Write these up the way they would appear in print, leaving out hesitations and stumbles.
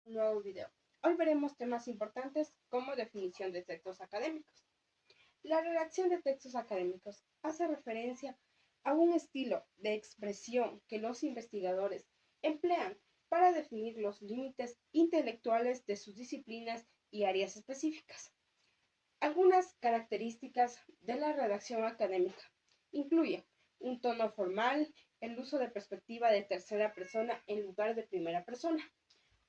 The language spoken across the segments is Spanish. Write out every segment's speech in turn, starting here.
un nuevo video. Hoy veremos temas importantes como definición de textos académicos. La redacción de textos académicos hace referencia a un estilo de expresión que los investigadores emplean para definir los límites intelectuales de sus disciplinas y áreas específicas. Algunas características de la redacción académica incluyen un tono formal, el uso de perspectiva de tercera persona en lugar de primera persona,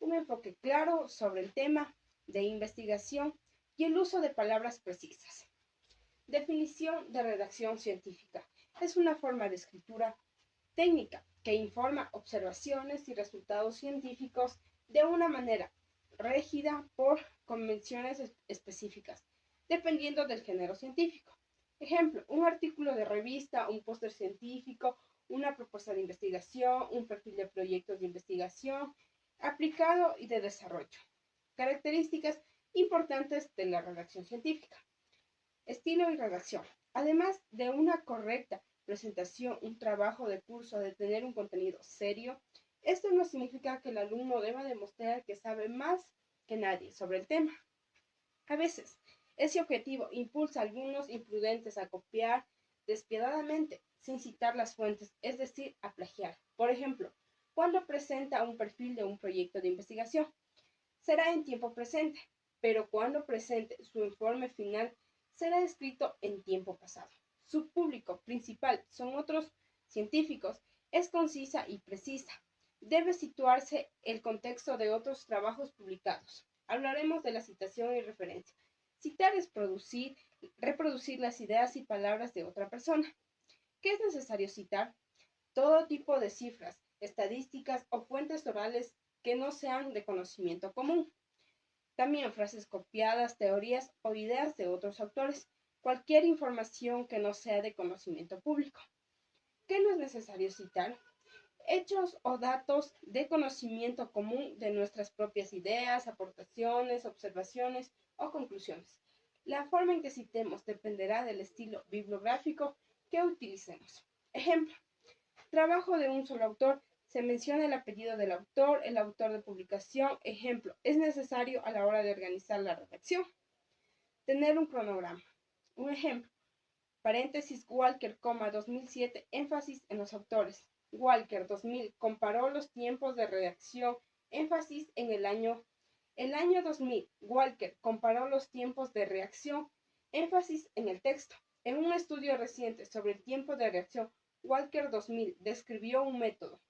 un enfoque claro sobre el tema de investigación y el uso de palabras precisas. Definición de redacción científica. Es una forma de escritura técnica que informa observaciones y resultados científicos de una manera regida por convenciones específicas, dependiendo del género científico. Ejemplo, un artículo de revista, un póster científico, una propuesta de investigación, un perfil de proyectos de investigación aplicado y de desarrollo. Características importantes de la redacción científica. Estilo y redacción. Además de una correcta presentación, un trabajo de curso, de tener un contenido serio, esto no significa que el alumno deba demostrar que sabe más que nadie sobre el tema. A veces, ese objetivo impulsa a algunos imprudentes a copiar despiadadamente, sin citar las fuentes, es decir, a plagiar. Por ejemplo, cuando presenta un perfil de un proyecto de investigación, será en tiempo presente, pero cuando presente su informe final, será escrito en tiempo pasado. Su público principal son otros científicos, es concisa y precisa. Debe situarse el contexto de otros trabajos publicados. Hablaremos de la citación y referencia. Citar es reproducir las ideas y palabras de otra persona. ¿Qué es necesario citar? Todo tipo de cifras, estadísticas o fuentes orales que no sean de conocimiento común. También frases copiadas, teorías o ideas de otros autores. Cualquier información que no sea de conocimiento público. ¿Qué no es necesario citar? Hechos o datos de conocimiento común de nuestras propias ideas, aportaciones, observaciones o conclusiones. La forma en que citemos dependerá del estilo bibliográfico que utilicemos. Ejemplo, trabajo de un solo autor. Se menciona el apellido del autor, el autor de publicación. Ejemplo, es necesario a la hora de organizar la redacción. Tener un cronograma. Un ejemplo, paréntesis Walker, 2007, énfasis en los autores. Walker 2000 comparó los tiempos de redacción, énfasis en el año 2000. Walker comparó los tiempos de reacción, énfasis en el texto. En un estudio reciente sobre el tiempo de reacción, Walker 2000 describió un método.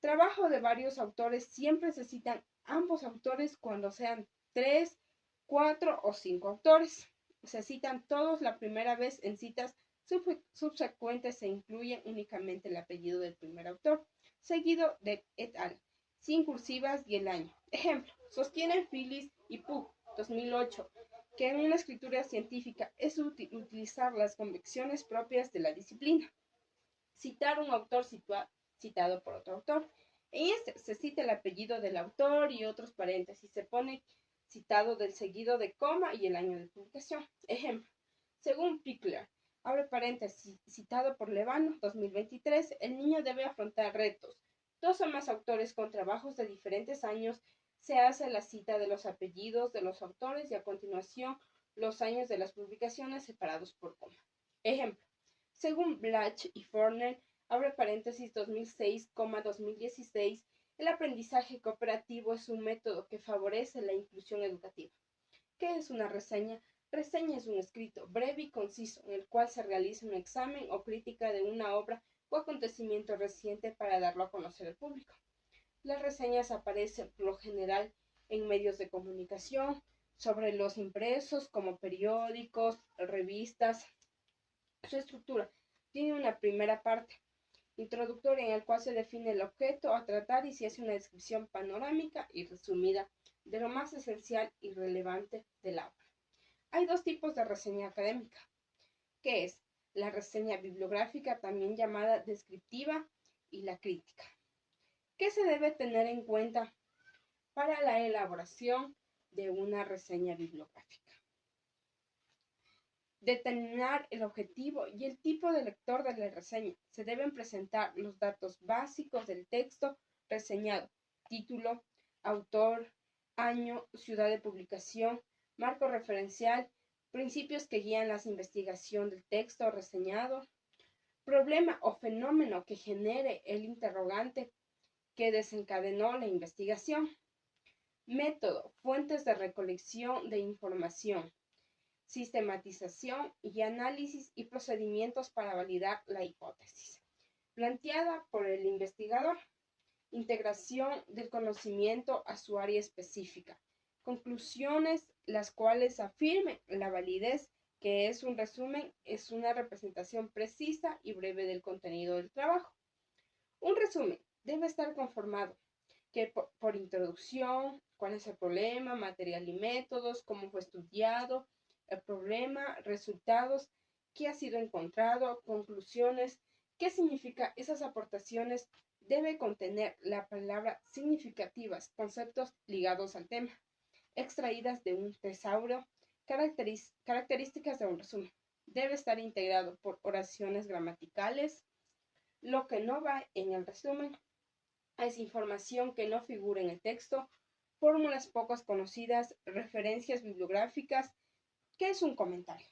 Trabajo de varios autores. Siempre se citan ambos autores cuando sean 3, 4 o 5 autores. Se citan todos la primera vez. En citas subsecuentes se incluye únicamente el apellido del primer autor, seguido de et al, sin cursivas y el año. Ejemplo, sostienen Phillips y Pugh, 2008, que en una escritura científica es útil utilizar las convicciones propias de la disciplina. Citar un autor citado por otro autor. En este se cita el apellido del autor y otros paréntesis. Se pone citado del seguido de coma y el año de publicación. Ejemplo, según Pickler, abre paréntesis, citado por Levano, 2023, el niño debe afrontar retos. Dos o más autores con trabajos de diferentes años, se hace la cita de los apellidos de los autores y a continuación los años de las publicaciones separados por coma. Ejemplo, según Blach y Forner, abre paréntesis 2006, 2016, el aprendizaje cooperativo es un método que favorece la inclusión educativa. ¿Qué es una reseña? Reseña es un escrito breve y conciso en el cual se realiza un examen o crítica de una obra o acontecimiento reciente para darlo a conocer al público. Las reseñas aparecen por lo general en medios de comunicación, sobre los impresos como periódicos, revistas. Su estructura tiene una primera parte introductoria en la cual se define el objeto a tratar y se hace una descripción panorámica y resumida de lo más esencial y relevante de la obra. Hay dos tipos de reseña académica, que es la reseña bibliográfica, también llamada descriptiva, y la crítica. ¿Qué se debe tener en cuenta para la elaboración de una reseña bibliográfica? Determinar el objetivo y el tipo de lector de la reseña. Se deben presentar los datos básicos del texto reseñado, título, autor, año, ciudad de publicación, marco referencial, principios que guían la investigación del texto reseñado, problema o fenómeno que genere el interrogante que desencadenó la investigación, método, fuentes de recolección de información, sistematización y análisis y procedimientos para validar la hipótesis planteada por el investigador, integración del conocimiento a su área específica, conclusiones las cuales afirmen la validez, que es un resumen, es una representación precisa y breve del contenido del trabajo. Un resumen debe estar conformado que por introducción, cuál es el problema, material y métodos, cómo fue estudiado, el problema, resultados, qué ha sido encontrado, conclusiones, qué significa esas aportaciones. Debe contener la palabra significativas, conceptos ligados al tema, extraídas de un tesauro, características de un resumen. Debe estar integrado por oraciones gramaticales, lo que no va en el resumen es información que no figura en el texto, fórmulas pocas conocidas, referencias bibliográficas. ¿Qué es un comentario?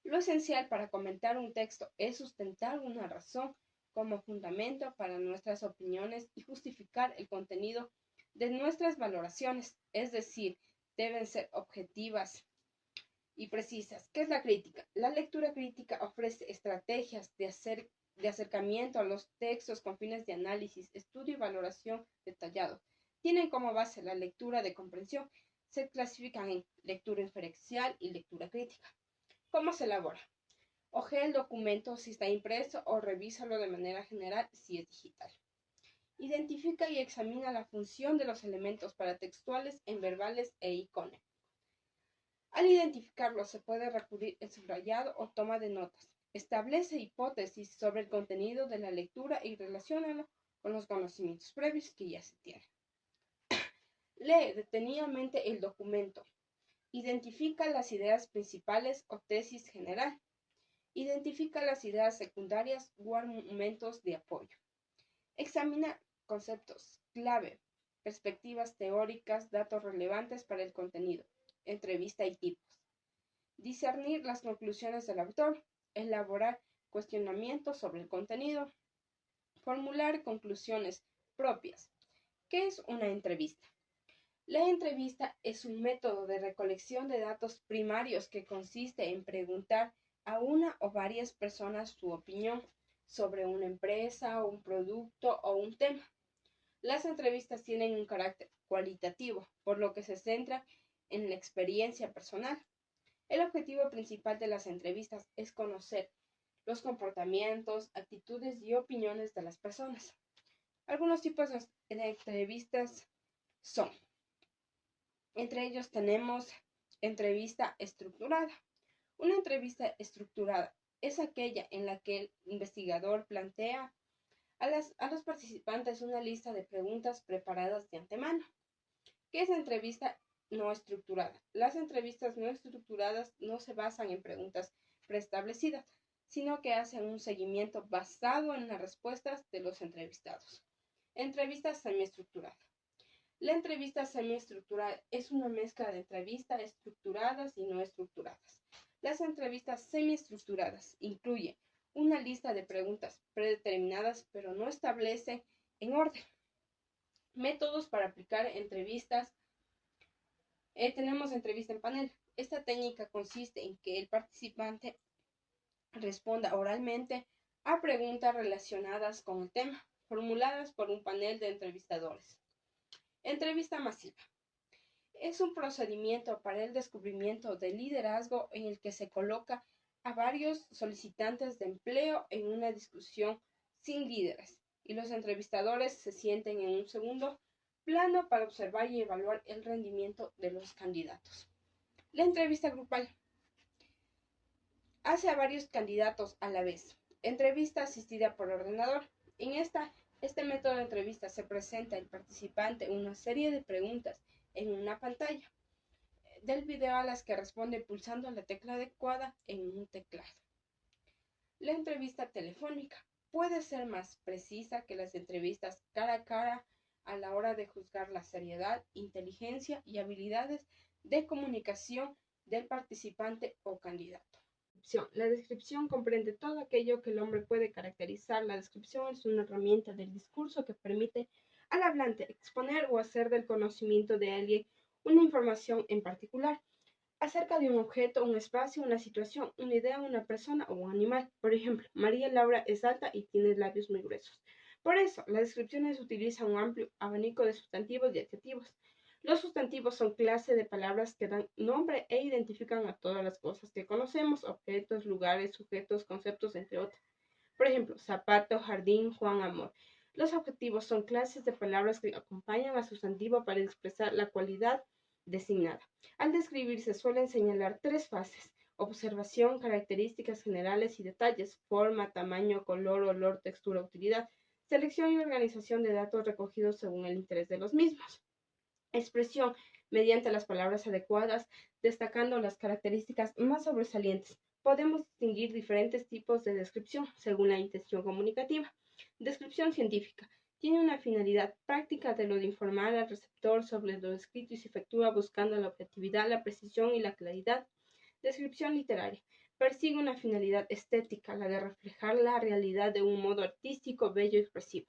Lo esencial para comentar un texto es sustentar una razón como fundamento para nuestras opiniones y justificar el contenido de nuestras valoraciones, es decir, deben ser objetivas y precisas. ¿Qué es la crítica? La lectura crítica ofrece estrategias de acercamiento a los textos con fines de análisis, estudio y valoración detallado. Tienen como base la lectura de comprensión. Se clasifican en lectura inferencial y lectura crítica. ¿Cómo se elabora? Ojea el documento si está impreso o revísalo de manera general si es digital. Identifica y examina la función de los elementos paratextuales en verbales e icones. Al identificarlo se puede recurrir al subrayado o toma de notas. Establece hipótesis sobre el contenido de la lectura y relaciónalo con los conocimientos previos que ya se tienen. Lee detenidamente el documento. Identifica las ideas principales o tesis general. Identifica las ideas secundarias o argumentos de apoyo. Examina conceptos clave, perspectivas teóricas, datos relevantes para el contenido, entrevista y tipos. Discernir las conclusiones del autor, elaborar cuestionamientos sobre el contenido, formular conclusiones propias. ¿Qué es una entrevista? La entrevista es un método de recolección de datos primarios que consiste en preguntar a una o varias personas su opinión sobre una empresa, un producto o un tema. Las entrevistas tienen un carácter cualitativo, por lo que se centra en la experiencia personal. El objetivo principal de las entrevistas es conocer los comportamientos, actitudes y opiniones de las personas. Algunos tipos de entrevistas son, entre ellos tenemos entrevista estructurada. Una entrevista estructurada es aquella en la que el investigador plantea a los participantes una lista de preguntas preparadas de antemano. ¿Qué es la entrevista no estructurada? Las entrevistas no estructuradas no se basan en preguntas preestablecidas, sino que hacen un seguimiento basado en las respuestas de los entrevistados. Entrevista semiestructurada. La entrevista semiestructurada es una mezcla de entrevistas estructuradas y no estructuradas. Las entrevistas semiestructuradas incluyen una lista de preguntas predeterminadas, pero no establecen en orden. Métodos para aplicar entrevistas. Tenemos entrevista en panel. Esta técnica consiste en que el participante responda oralmente a preguntas relacionadas con el tema, formuladas por un panel de entrevistadores. Entrevista masiva. Es un procedimiento para el descubrimiento del liderazgo en el que se coloca a varios solicitantes de empleo en una discusión sin líderes y los entrevistadores se sienten en un segundo plano para observar y evaluar el rendimiento de los candidatos. La entrevista grupal hace a varios candidatos a la vez. Entrevista asistida por ordenador. En este método de entrevista se presenta al participante una serie de preguntas en una pantalla del video a las que responde pulsando la tecla adecuada en un teclado. La entrevista telefónica puede ser más precisa que las entrevistas cara a cara a la hora de juzgar la seriedad, inteligencia y habilidades de comunicación del participante o candidato. La descripción comprende todo aquello que el hombre puede caracterizar. La descripción es una herramienta del discurso que permite al hablante exponer o hacer del conocimiento de alguien una información en particular acerca de un objeto, un espacio, una situación, una idea, una persona o un animal. Por ejemplo, María Laura es alta y tiene labios muy gruesos. Por eso, las descripciones utilizan un amplio abanico de sustantivos y adjetivos. Los sustantivos son clase de palabras que dan nombre e identifican a todas las cosas que conocemos, objetos, lugares, sujetos, conceptos, entre otros. Por ejemplo, zapato, jardín, Juan, amor. Los adjetivos son clases de palabras que acompañan al sustantivo para expresar la cualidad designada. Al describirse suelen señalar tres fases: observación, características generales y detalles, forma, tamaño, color, olor, textura, utilidad, selección y organización de datos recogidos según el interés de los mismos. Expresión, mediante las palabras adecuadas, destacando las características más sobresalientes. Podemos distinguir diferentes tipos de descripción según la intención comunicativa. Descripción científica. Tiene una finalidad práctica de lo de informar al receptor sobre lo escrito y se efectúa buscando la objetividad, la precisión y la claridad. Descripción literaria. Persigue una finalidad estética, la de reflejar la realidad de un modo artístico, bello y expresivo.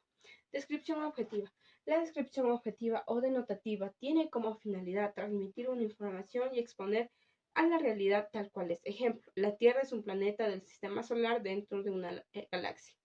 Descripción objetiva. La descripción objetiva o denotativa tiene como finalidad transmitir una información y exponer a la realidad tal cual es. Ejemplo, la Tierra es un planeta del sistema solar dentro de una galaxia.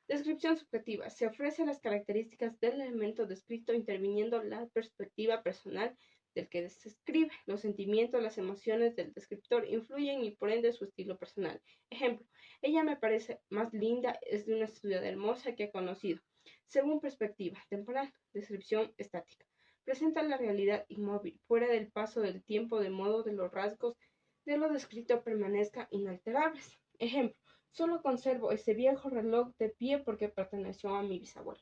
Descripción subjetiva. Se ofrecen las características del elemento descrito interviniendo la perspectiva personal del que describe. Los sentimientos, las emociones del descriptor influyen y por ende su estilo personal. Ejemplo, ella me parece más linda, es de una ciudad hermosa que he conocido. Según perspectiva temporal. Descripción estática. Presenta la realidad inmóvil, fuera del paso del tiempo, de modo de los rasgos de lo descrito permanezcan inalterables. Ejemplo, solo conservo ese viejo reloj de pie porque perteneció a mi bisabuelo.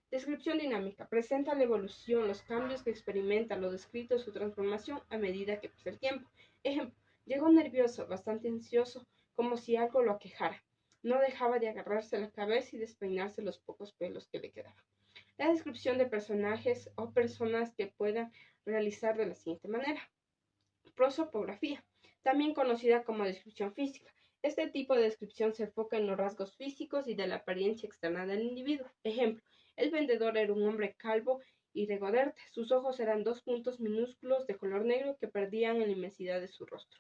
Descripción dinámica. Presenta la evolución, los cambios que experimenta lo descrito, su transformación a medida que pasa el tiempo. Ejemplo, llegó nervioso, bastante ansioso, como si algo lo aquejara. No dejaba de agarrarse la cabeza y despeinarse los pocos pelos que le quedaban. La descripción de personajes o personas que puedan realizar de la siguiente manera. Prosopografía, también conocida como descripción física. Este tipo de descripción se enfoca en los rasgos físicos y de la apariencia externa del individuo. Ejemplo, el vendedor era un hombre calvo y regoderte. Sus ojos eran dos puntos minúsculos de color negro que perdían en la inmensidad de su rostro.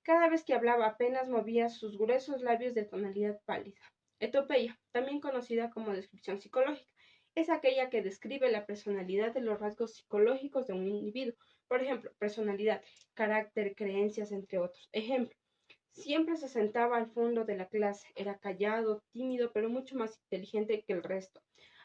Cada vez que hablaba apenas movía sus gruesos labios de tonalidad pálida. Etopeya, también conocida como descripción psicológica, es aquella que describe la personalidad de los rasgos psicológicos de un individuo. Por ejemplo, personalidad, carácter, creencias, entre otros. Ejemplo, siempre se sentaba al fondo de la clase, era callado, tímido, pero mucho más inteligente que el resto,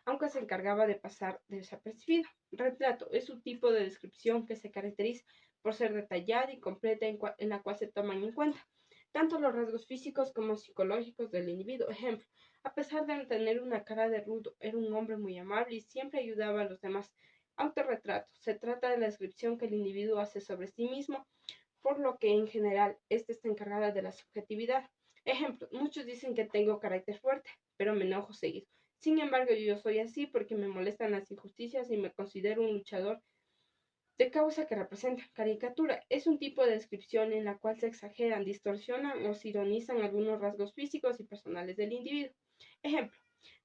aunque se encargaba de pasar desapercibido. Retrato es un tipo de descripción que se caracteriza por ser detallada y completa en la cual se toman en cuenta tanto los rasgos físicos como psicológicos del individuo. Ejemplo, a pesar de tener una cara de rudo, era un hombre muy amable y siempre ayudaba a los demás. Autorretrato. Se trata de la descripción que el individuo hace sobre sí mismo, por lo que en general ésta está encargada de la subjetividad. Ejemplo, muchos dicen que tengo carácter fuerte, pero me enojo seguido. Sin embargo, yo soy así porque me molestan las injusticias y me considero un luchador de causa que representa. Caricatura es un tipo de descripción en la cual se exageran, distorsionan o se ironizan algunos rasgos físicos y personales del individuo. Ejemplo,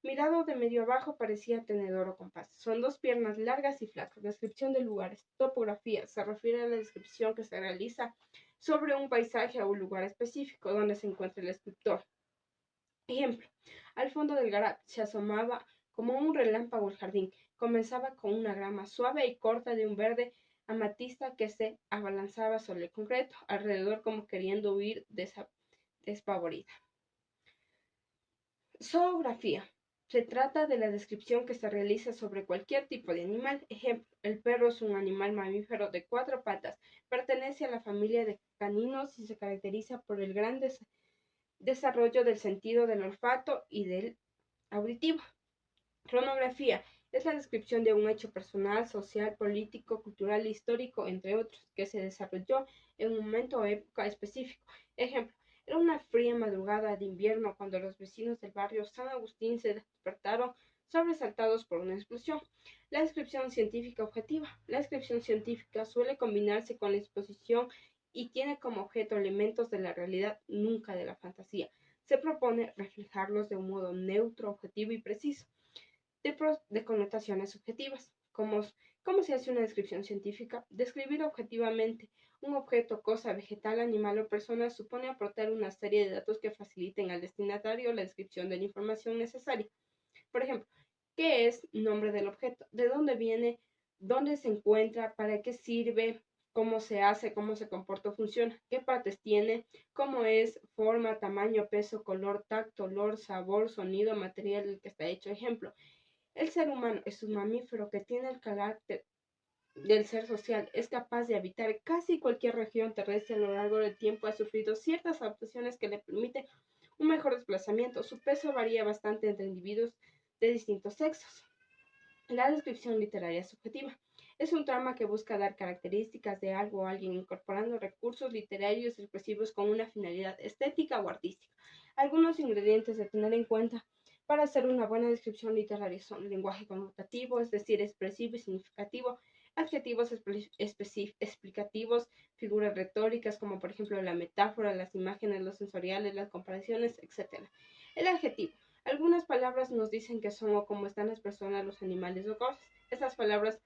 mirado de medio abajo parecía tenedor o compás. Son dos piernas largas y flacas. Descripción de lugares. Topografía se refiere a la descripción que se realiza sobre un paisaje o un lugar específico donde se encuentra el escritor. Ejemplo, al fondo del garaje se asomaba como un relámpago el jardín. Comenzaba con una grama suave y corta de un verde amatista que se abalanzaba sobre el concreto, alrededor como queriendo huir despavorida. Zoografía. Se trata de la descripción que se realiza sobre cualquier tipo de animal. Ejemplo, el perro es un animal mamífero de 4 patas, pertenece a la familia de caninos y se caracteriza por el gran desarrollo del sentido del olfato y del auditivo. Cronografía es la descripción de un hecho personal, social, político, cultural, histórico, entre otros, que se desarrolló en un momento o época específico. Ejemplo, era una fría madrugada de invierno cuando los vecinos del barrio San Agustín se despertaron sobresaltados por una explosión. La descripción científica objetiva. La descripción científica suele combinarse con la exposición y tiene como objeto elementos de la realidad, nunca de la fantasía. Se propone reflejarlos de un modo neutro, objetivo y preciso, de connotaciones subjetivas. ¿Cómo se hace una descripción científica? Describir objetivamente un objeto, cosa, vegetal, animal o persona supone aportar una serie de datos que faciliten al destinatario la descripción de la información necesaria. Por ejemplo, ¿qué es nombre del objeto? ¿De dónde viene? ¿Dónde se encuentra? ¿Para qué sirve? ¿Cómo se hace? ¿Cómo se comporta o funciona? ¿Qué partes tiene? ¿Cómo es? Forma, tamaño, peso, color, tacto, olor, sabor, sonido, material del que está hecho. Ejemplo, el ser humano es un mamífero que tiene el carácter del ser social, es capaz de habitar casi cualquier región terrestre a lo largo del tiempo, ha sufrido ciertas adaptaciones que le permiten un mejor desplazamiento. Su peso varía bastante entre individuos de distintos sexos. La descripción literaria subjetiva es un trama que busca dar características de algo o alguien incorporando recursos literarios expresivos con una finalidad estética o artística. Algunos ingredientes de tener en cuenta para hacer una buena descripción literaria son lenguaje connotativo, es decir, expresivo y significativo, adjetivos explicativos, figuras retóricas como por ejemplo la metáfora, las imágenes, los sensoriales, las comparaciones, etc. El adjetivo. Algunas palabras nos dicen qué son o cómo están las personas, los animales o cosas. Estas palabras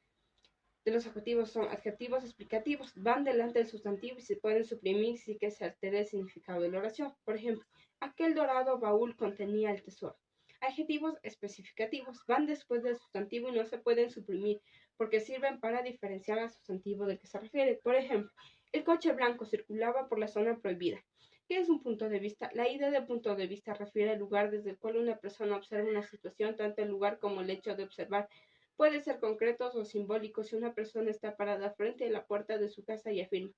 de los adjetivos son adjetivos explicativos, van delante del sustantivo y se pueden suprimir sin que se altere el significado de la oración. Por ejemplo, aquel dorado baúl contenía el tesoro. Adjetivos especificativos van después del sustantivo y no se pueden suprimir porque sirven para diferenciar al sustantivo del que se refiere. Por ejemplo, el coche blanco circulaba por la zona prohibida. ¿Qué es un punto de vista? La idea de punto de vista refiere al lugar desde el cual una persona observa una situación, tanto el lugar como el hecho de observar. Puede ser concretos o simbólicos si una persona está parada frente a la puerta de su casa y afirma,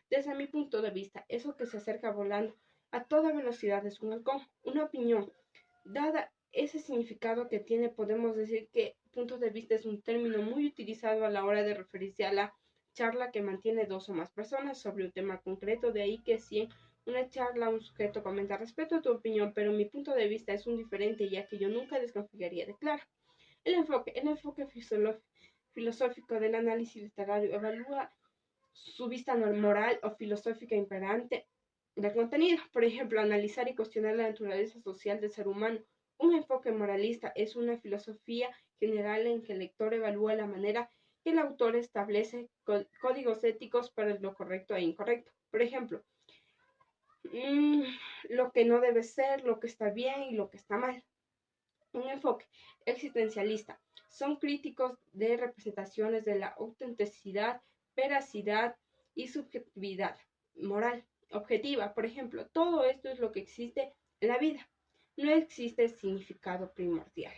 desde mi punto de vista, eso que se acerca volando a toda velocidad es un halcón. Una opinión. Dada ese significado que tiene, podemos decir que punto de vista es un término muy utilizado a la hora de referirse a la charla que mantiene dos o más personas sobre un tema concreto. De ahí que si en una charla un sujeto comenta respeto a tu opinión, pero mi punto de vista es un diferente, ya que yo nunca desconfiaría de Clara. El enfoque filosófico del análisis literario evalúa su vista moral o filosófica imperante del contenido. Por ejemplo, analizar y cuestionar la naturaleza social del ser humano. Un enfoque moralista es una filosofía general en que el lector evalúa la manera que el autor establece códigos éticos para lo correcto e incorrecto. Por ejemplo, lo que no debe ser, lo que está bien y lo que está mal. Un enfoque existencialista. Son críticos de representaciones de la autenticidad, veracidad y subjetividad moral objetiva. Por ejemplo, todo esto es lo que existe en la vida. No existe significado primordial.